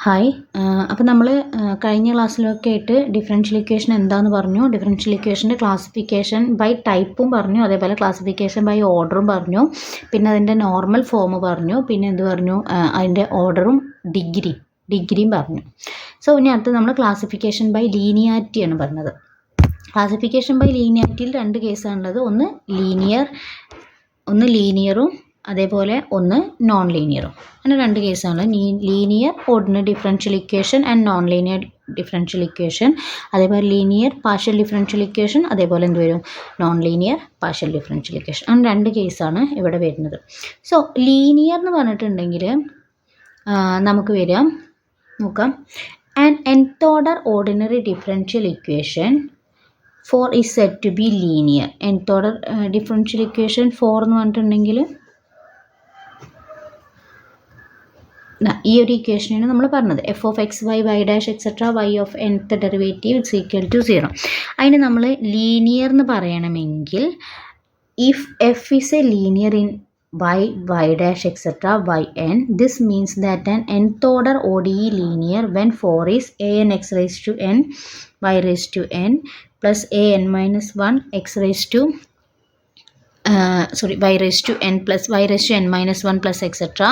Hi. അപ്പോൾ നമ്മൾ കഴിഞ്ഞ ക്ലാസ്സിലൊക്കെ ആയിട്ട് ഡിഫറൻഷ്യൽ ഇക്വേഷൻ എന്താണെന്ന് പറഞ്ഞു. ഡിഫറൻഷ്യൽ ഇക്വേഷൻ്റെ ക്ലാസിഫിക്കേഷൻ ബൈ ടൈപ്പും പറഞ്ഞു, അതേപോലെ ക്ലാസിഫിക്കേഷൻ ബൈ ഓർഡറും പറഞ്ഞു, പിന്നെ അതിൻ്റെ നോർമൽ ഫോം പറഞ്ഞു, പിന്നെ എന്ത് പറഞ്ഞു, അതിൻ്റെ ഓർഡറും ഡിഗ്രിയും പറഞ്ഞു. സോ ഇനി അടുത്ത് നമ്മൾ ക്ലാസിഫിക്കേഷൻ ബൈ ലീനിയാരിറ്റിയാണ് പറഞ്ഞത്. ക്ലാസിഫിക്കേഷൻ ബൈ ലീനിയാരിറ്റിയിൽ രണ്ട് കേസാണുള്ളത്. ഒന്ന് ലീനിയറും അതേപോലെ ഒന്ന് നോൺ ലീനിയറും. അങ്ങനെ രണ്ട് കേസാണ്. Linear ordinary differential equation and non linear differential equation, അതേപോലെ ലീനിയർ പാർഷ്യൽ ഡിഫറൻഷ്യൽ ഇക്വേഷൻ, അതേപോലെ എന്ത് വരും, non linear partial differential equation. അങ്ങനെ രണ്ട് കേസാണ് ഇവിടെ വരുന്നത്. സോ ലീനിയർ എന്ന് പറഞ്ഞിട്ടുണ്ടെങ്കിൽ നമുക്ക് വരാം, നോക്കാം. An nth order ordinary differential equation 4 is said to be linear. nth order differential equation 4 എന്ന് പറഞ്ഞിട്ടുണ്ടെങ്കിൽ ഈ ഒരു ഇക്വേഷനാണ് നമ്മൾ പറഞ്ഞത്. F of x y y dash etcetera y of nth derivative is equal to 0. അതിന് നമ്മൾ ലീനിയർ എന്ന് പറയണമെങ്കിൽ if f is a linear in y dash etc yn, this means that an nth order ODE linear when 4 is an x raised to n y raised to n plus an minus 1 x raised to y raised to n plus y raised to n minus 1 plus etc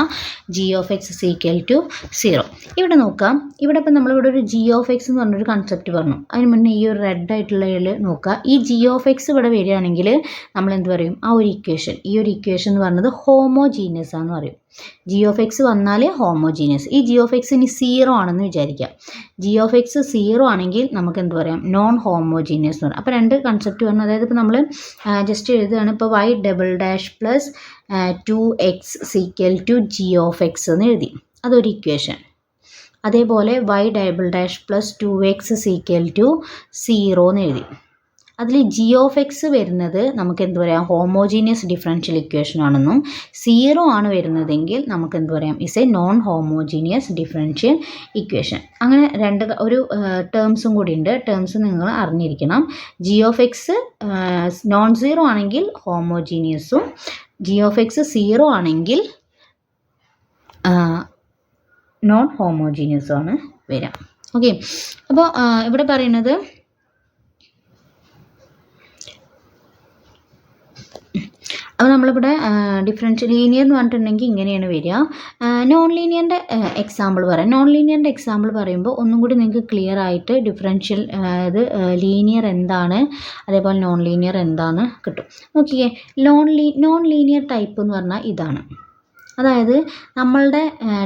g of x is equal to 0. ഇവിടെ നോക്കാം. ഇവിടെ ഇപ്പം നമ്മളിവിടെ ഒരു g of x എന്ന് പറഞ്ഞൊരു concept പറഞ്ഞു. അതിന് മുന്നേ ഈ ഒരു റെഡ് ആയിട്ടുള്ളതിൽ നോക്കുക. ഈ g of x ഇവിടെ വരികയാണെങ്കിൽ നമ്മൾ എന്ത് പറയും, ഈ ഒരു ഇക്വേഷൻ എന്ന് പറയുന്നത് ഹോമോജീനിയസ് ആണെന്ന് പറയും. g of x വന്നാൽ ഹോമോജീനിയസ്. ഈ g of x ഇനി 0 ആണെന്ന് വിചാരിക്കാം. g of x 0 ആണെങ്കിൽ നമുക്ക് എന്ത് പറയാം, നോൺ ഹോമോജീനിയസ് എന്ന് പറയാം. അപ്പോൾ രണ്ട് കൺസെപ്റ്റ് പറഞ്ഞു. അതായത് ഇപ്പോൾ നമ്മൾ ജസ്റ്റ് എഴുതുകയാണ്, ഇപ്പോൾ y double dash plus 2x equal to g of x എന്ന് എഴുതി, അതൊരു ഇക്വേഷൻ. അതേപോലെ y double dash plus 2x equal to 0 എന്ന് എഴുതി. അതിൽ g of x വരുന്നത് നമുക്ക് എന്ത് പറയാം, ഹോമോജീനിയസ് ഡിഫറൻഷ്യൽ ഇക്വേഷൻ ആണെന്നും 0 ആണ് വരുന്നതെങ്കിൽ നമുക്ക് എന്ത് പറയാം, is a non homogeneous differential equation. അങ്ങനെ ഒരു ടേംസും കൂടി ഉണ്ട്. ടേംസ് നിങ്ങൾ അറിഞ്ഞിരിക്കണം. g of x നോൺ 0 ആണെങ്കിൽ ഹോമോജീനിയസും, g of x 0 ആണെങ്കിൽ നോൺ ഹോമോജീനിയസും ആണ് വരാം. ഓക്കെ. അപ്പോൾ ഇവിടെ പറയുന്നത് അപ്പോൾ നമ്മളിവിടെ ഡിഫറൻഷ്യൽ ലീനിയർ എന്ന് പറഞ്ഞിട്ടുണ്ടെങ്കിൽ ഇങ്ങനെയാണ് വരിക. നോൺ ലീനിയറിൻ്റെ എക്സാമ്പിൾ പറയാം. നോൺ ലീനിയറിൻ്റെ എക്സാമ്പിൾ പറയുമ്പോൾ ഒന്നും കൂടി നിങ്ങൾക്ക് ക്ലിയർ ആയിട്ട് ഡിഫറൻഷ്യൽ ലീനിയർ എന്താണ്, അതേപോലെ നോൺ ലീനിയർ എന്താണ് കിട്ടും. നോക്കിയേ, നോൺ ലീനിയർ ടൈപ്പ് എന്ന് പറഞ്ഞാൽ ഇതാണ്. അതായത് നമ്മളുടെ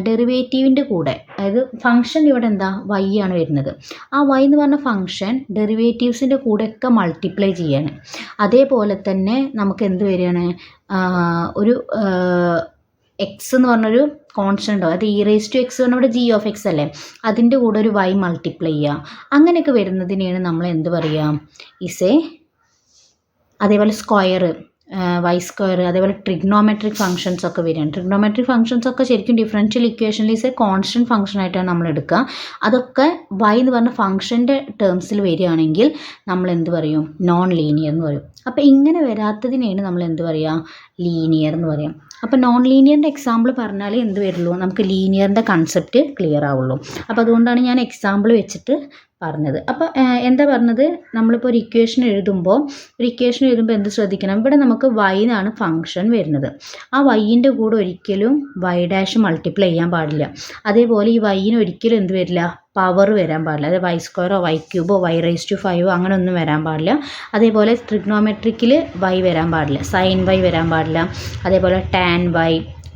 ഡെറിവേറ്റീവിൻ്റെ കൂടെ, അതായത് ഫംഗ്ഷൻ ഇവിടെ എന്താ, y ആണ് വരുന്നത്. ആ y എന്ന് പറഞ്ഞ ഫംഗ്ഷൻ ഡെറിവേറ്റീവ്സിൻ്റെ കൂടെയൊക്കെ മൾട്ടിപ്ലൈ ചെയ്യാണ്. അതേപോലെ തന്നെ നമുക്ക് എന്ത് വരികയാണ്, ഒരു എക്സ് എന്ന് പറഞ്ഞൊരു കോൺസ്റ്റൻ്റ് ഉണ്ടാവും. അത് ഇ റേസ് ടു എക്സ് പറഞ്ഞാൽ ഇവിടെ ജി ഓഫ് എക്സ് അല്ലേ, അതിൻ്റെ കൂടെ ഒരു y മൾട്ടിപ്ലൈ ചെയ്യുക. അങ്ങനെയൊക്കെ വരുന്നതിനെയാണ് നമ്മൾ എന്ത് പറയുക, അതേപോലെ സ്ക്വയർ, വൈ സ്ക്വയർ, അതേപോലെ ട്രിഗ്നോമെട്രിക് ഫംഗ്ഷൻസ് ഒക്കെ വരികയാണ്. ട്രിഗ്നോമെട്രിക് ഫംഗ്ഷൻസ് ഒക്കെ ശരിക്കും ഡിഫറൻഷ്യൽ ഇക്വേഷനിൽ ഈസ് എ കോൺസ്റ്റൻറ്റ് ഫംഗ്ഷൻ ആയിട്ടാണ് നമ്മൾ എടുക്കുക. അതൊക്കെ വൈ എന്ന് പറഞ്ഞ ഫംഗ്ഷൻ്റെ ടേംസിൽ വരികയാണെങ്കിൽ നമ്മൾ എന്ത് പറയും, നോൺ ലീനിയർ എന്ന് പറയും. അപ്പോൾ ഇങ്ങനെ വരാത്തതിനെയാണ് നമ്മൾ എന്ത് പറയുക, ലീനിയർ എന്ന് പറയാം. അപ്പോൾ നോൺ ലീനിയറിൻ്റെ എക്സാമ്പിൾ പറഞ്ഞാൽ എന്ത് വരുള്ളൂ, നമുക്ക് ലീനിയറിൻ്റെ കൺസെപ്റ്റ് ക്ലിയർ ആവുള്ളൂ. അപ്പോൾ അതുകൊണ്ടാണ് ഞാൻ എക്സാമ്പിൾ വെച്ചിട്ട് പറഞ്ഞത്. അപ്പോൾ എന്താ പറഞ്ഞത്, നമ്മളിപ്പോൾ ഒരു ഇക്വേഷൻ എഴുതുമ്പോൾ എന്ത് ശ്രദ്ധിക്കണം, ഇവിടെ നമുക്ക് y എന്നാണ് ഫംഗ്ഷൻ വരുന്നത്. ആ വൈൻ്റെ കൂടെ ഒരിക്കലും y ഡാഷ് മൾട്ടിപ്ലൈ ചെയ്യാൻ പാടില്ല. അതേപോലെ ഈ വൈന് ഒരിക്കലും എന്ത് വരില്ല, പവർ വരാൻ പാടില്ല. അതായത് വൈ സ്ക്വയറോ വൈ ക്യൂബോ വൈ റേസ് ടു 5 അങ്ങനെ ഒന്നും വരാൻ പാടില്ല. അതേപോലെ ട്രിഗ്നോമെട്രിക്കിൽ y വരാൻ പാടില്ല, സൈൻ y വരാൻ പാടില്ല. അതേപോലെ ടാൻ y,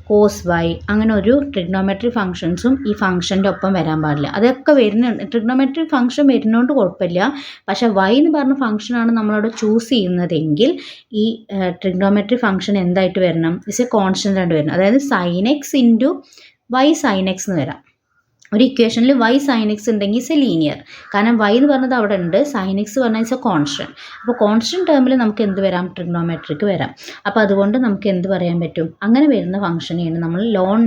കോസ് y, അങ്ങനെ ഒരു ട്രിഗ്നോമെട്രിക് ഫംഗ്ഷൻസും ഈ ഫംഗ്ഷൻ്റെ ഒപ്പം വരാൻ പാടില്ല. അതൊക്കെ വരുന്നുണ്ട്. ട്രിഗ്നോമെട്രിക് ഫംഗ്ഷൻ വരുന്നതുകൊണ്ട് കുഴപ്പമില്ല. പക്ഷേ y എന്ന് പറഞ്ഞ ഫംഗ്ഷനാണ് നമ്മളവിടെ ചൂസ് ചെയ്യുന്നതെങ്കിൽ ഈ ട്രിഗ്നോമെട്രിക് ഫംഗ്ഷൻ എന്തായിട്ട് വരണം, ഇസ് എ കോൺസ്റ്റൻ്റ് ആയിട്ട് വരണം. അതായത് sine x into y sine x എന്ന് വരാം. ഒരു ഇക്വേഷനിൽ y sin x ഉണ്ടെങ്കിൽ ഇസ് എ ലീനിയർ. കാരണം y എന്ന് പറഞ്ഞത് അവിടെ ഉണ്ട്, sin x പറഞ്ഞാൽ ഇസ് എ കോൺസ്റ്റൻറ്റ്. അപ്പോൾ കോൺസ്റ്റൻറ്റ് ടേമിൽ നമുക്ക് എന്ത് വരാം, ട്രിഗ്നോമെട്രിക് വരാം. അപ്പോൾ അതുകൊണ്ട് നമുക്ക് എന്ത് പറയാൻ പറ്റും, അങ്ങനെ വരുന്ന ഫംഗ്ഷനെയാണ് നമ്മൾ നോൺ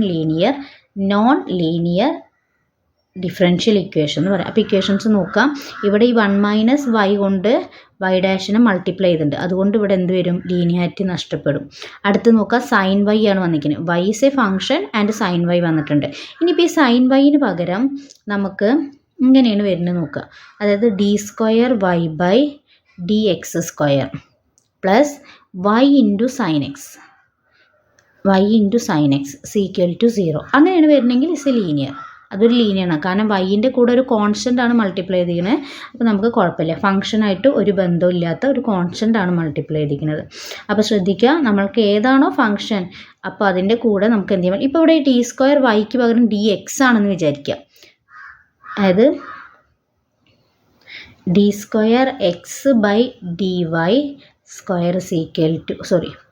ലീനിയർ ഡിഫറൻഷ്യൽ ഇക്വേഷൻ എന്ന് പറയാം. അപ്പോൾ ഇക്വേഷൻസ് നോക്കാം. ഇവിടെ ഈ 1 - y കൊണ്ട് y ഡാഷിനെ മൾട്ടിപ്ലൈ ചെയ്തിട്ടുണ്ട്, അതുകൊണ്ട് ഇവിടെ എന്ത് വരും, ലീനിയാരിറ്റി നഷ്ടപ്പെടും. അടുത്ത് നോക്കാം, സൈൻ വൈ ആണ് വന്നിരിക്കുന്നത്. Y is a function and sine y വന്നിട്ടുണ്ട്. ഇനിയിപ്പോൾ ഈ സൈൻ വൈന് പകരം നമുക്ക് ഇങ്ങനെയാണ് വരുന്നത് നോക്കുക. അതായത് d²y/dx² plus y into sine X = 0 അങ്ങനെയാണ് വരുന്നതെങ്കിൽ ഇസ് എ ലീനിയർ. അതൊരു ലീനിയറാണ്, കാരണം വൈൻ്റെ കൂടെ ഒരു കോൺസ്റ്റൻ്റ് ആണ് മൾട്ടിപ്ലൈ ചെയ്തിരിക്കുന്നത്. അപ്പോൾ നമുക്ക് കുഴപ്പമില്ല, ഫംഗ്ഷനായിട്ട് ഒരു ബന്ധമില്ലാത്ത ഒരു കോൺസ്റ്റൻ്റ് ആണ് മൾട്ടിപ്ലൈ ചെയ്തിരിക്കുന്നത്. അപ്പോൾ ശ്രദ്ധിക്കുക, നമ്മൾക്ക് ഏതാണോ ഫംഗ്ഷൻ അപ്പോൾ അതിൻ്റെ കൂടെ നമുക്ക് എന്ത് ചെയ്യാം. ഇപ്പോൾ ഇവിടെ d²y പകരം dx ആണെന്ന് വിചാരിക്കുക. അതായത് d²x/dy²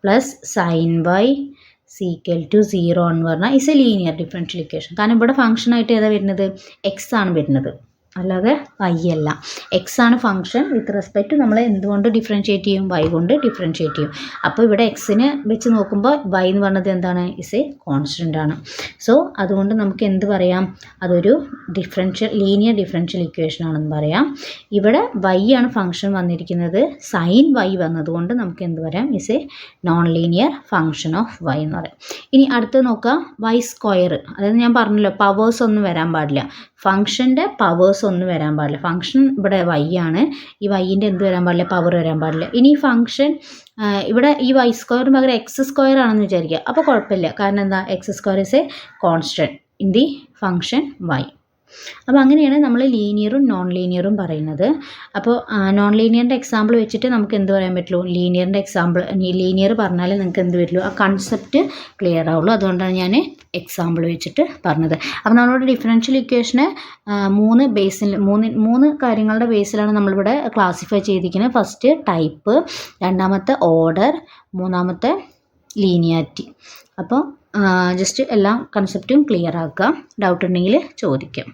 പ്ലസ് സൈൻ y = 0 എന്ന് പറഞ്ഞാൽ is a linear differential equation. കാരണം ഇവിടെ ഫംഗ്ഷനായിട്ട് ഏതാ വരുന്നത്, എക്സ് ആണ് വരുന്നത്, അല്ലാതെ വൈ അല്ല. എക്സ് ആണ് ഫംഗ്ഷൻ. വിത്ത് റെസ്പെക്റ്റ് നമ്മൾ എന്തുകൊണ്ട് ഡിഫറൻഷ്യേറ്റ് ചെയ്യും, വൈ കൊണ്ട് ഡിഫറൻഷ്യേറ്റ് ചെയ്യും. അപ്പോൾ ഇവിടെ എക്സിന് വെച്ച് നോക്കുമ്പോൾ വൈ എന്ന് പറഞ്ഞത് എന്താണ്, ഇസ് എ കോൺസ്റ്റൻ്റ് ആണ്. സോ അതുകൊണ്ട് നമുക്ക് എന്ത് പറയാം, അതൊരു ലീനിയർ ഡിഫറൻഷ്യൽ ഇക്വേഷൻ ആണെന്ന് പറയാം. ഇവിടെ വൈ ആണ് ഫംഗ്ഷൻ വന്നിരിക്കുന്നത്, സൈൻ വൈ വന്നതുകൊണ്ട് നമുക്ക് എന്ത് പറയാം, is a non linear function of y എന്ന് പറയാം. ഇനി അടുത്ത് നോക്കാം, y². അതായത് ഞാൻ പറഞ്ഞല്ലോ, പവേഴ്സ് ഒന്നും വരാൻ പാടില്ല, ഫംഗ്ഷൻ്റെ പവേഴ്സ് ഒന്നും വരാൻ പാടില്ല. ഫംഗ്ഷൻ ഇവിടെ വൈ ആണ്, ഈ വൈൻ്റെ എന്ത് വരാൻ പാടില്ല, പവർ വരാൻ പാടില്ല. ഇനി ഈ ഫംഗ്ഷൻ ഇവിടെ ഈ y² പകരം x² ആണെന്ന് വിചാരിക്കുക. അപ്പോൾ കുഴപ്പമില്ല, കാരണം എന്താ, x² is a constant in the function y. അപ്പോൾ അങ്ങനെയാണ് നമ്മൾ ലീനിയറും നോൺ ലീനിയറും പറയുന്നത്. അപ്പോൾ നോൺ ലീനിയറിൻ്റെ എക്സാമ്പിൾ വെച്ചിട്ട് നമുക്ക് എന്ത് പറയാൻ പറ്റുള്ളൂ, ലീനിയറിൻ്റെ എക്സാമ്പിൾ, ലീനിയർ പറഞ്ഞാൽ നിങ്ങൾക്ക് എന്ത് വരുള്ളൂ, ആ കൺസെപ്റ്റ് ക്ലിയർ ആവുള്ളൂ. അതുകൊണ്ടാണ് ഞാൻ എക്സാമ്പിൾ വെച്ചിട്ട് പറഞ്ഞത്. അപ്പോൾ നമ്മളുടെ ഡിഫറൻഷ്യൽ ഇക്വേഷന് 3 കാര്യങ്ങളുടെ ബേസിലാണ് നമ്മളിവിടെ ക്ലാസിഫൈ ചെയ്തിരിക്കുന്നത്. ഫസ്റ്റ് ടൈപ്പ്, രണ്ടാമത്തെ ഓർഡർ, മൂന്നാമത്തെ ലീനിയാരിറ്റി. അപ്പോൾ ജസ്റ്റ് എല്ലാ കൺസെപ്റ്റും ക്ലിയർ ആക്കുക. ഡൗട്ട് ഉണ്ടെങ്കിൽ ചോദിക്കാം.